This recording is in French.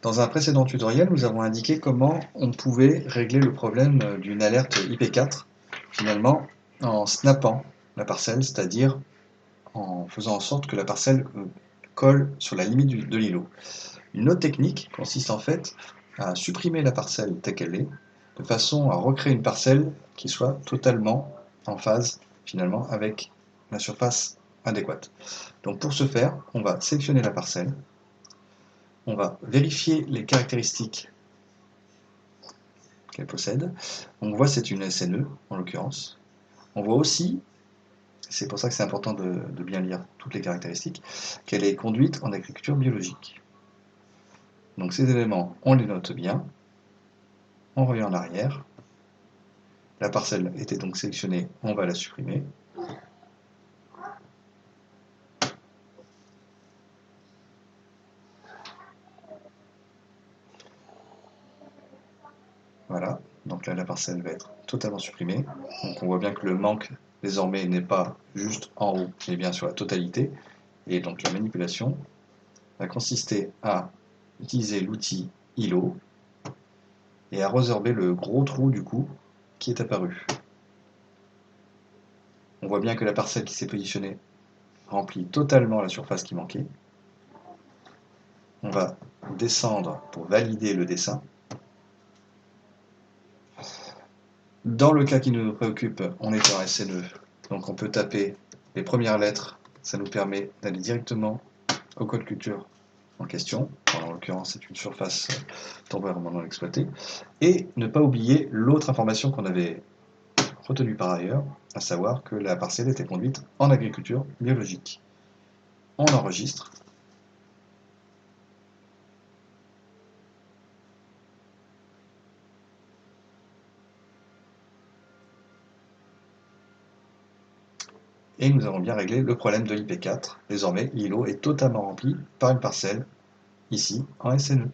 Dans un précédent tutoriel, nous avons indiqué comment on pouvait régler le problème d'une alerte IP4, finalement en snappant la parcelle, c'est-à-dire en faisant en sorte que la parcelle colle sur la limite de l'îlot. Une autre technique consiste en fait à supprimer la parcelle telle qu'elle est, de façon à recréer une parcelle qui soit totalement en phase finalement avec la surface adéquate. Donc pour ce faire, on va sélectionner la parcelle, on va vérifier les caractéristiques qu'elle possède. On voit c'est une SNE en l'occurrence. On voit aussi, c'est pour ça que c'est important de bien lire toutes les caractéristiques, qu'elle est conduite en agriculture biologique. Donc ces éléments, on les note bien. On revient en arrière. La parcelle était donc sélectionnée, on va la supprimer. Voilà, donc là la parcelle va être totalement supprimée. Donc on voit bien que le manque désormais n'est pas juste en haut, mais bien sur la totalité. Et donc la manipulation va consister à utiliser l'outil îlot et à résorber le gros trou du coup qui est apparu. On voit bien que la parcelle qui s'est positionnée remplit totalement la surface qui manquait. On va descendre pour valider le dessin. Dans le cas qui nous préoccupe, on est en SNE, donc on peut taper les premières lettres, ça nous permet d'aller directement au code culture en question, en l'occurrence c'est une surface temporairement non exploitée, et ne pas oublier l'autre information qu'on avait retenue par ailleurs, à savoir que la parcelle était conduite en agriculture biologique. On enregistre. Et nous avons bien réglé le problème de l'IP4. Désormais, l'îlot est totalement rempli par une parcelle, ici, en SNE.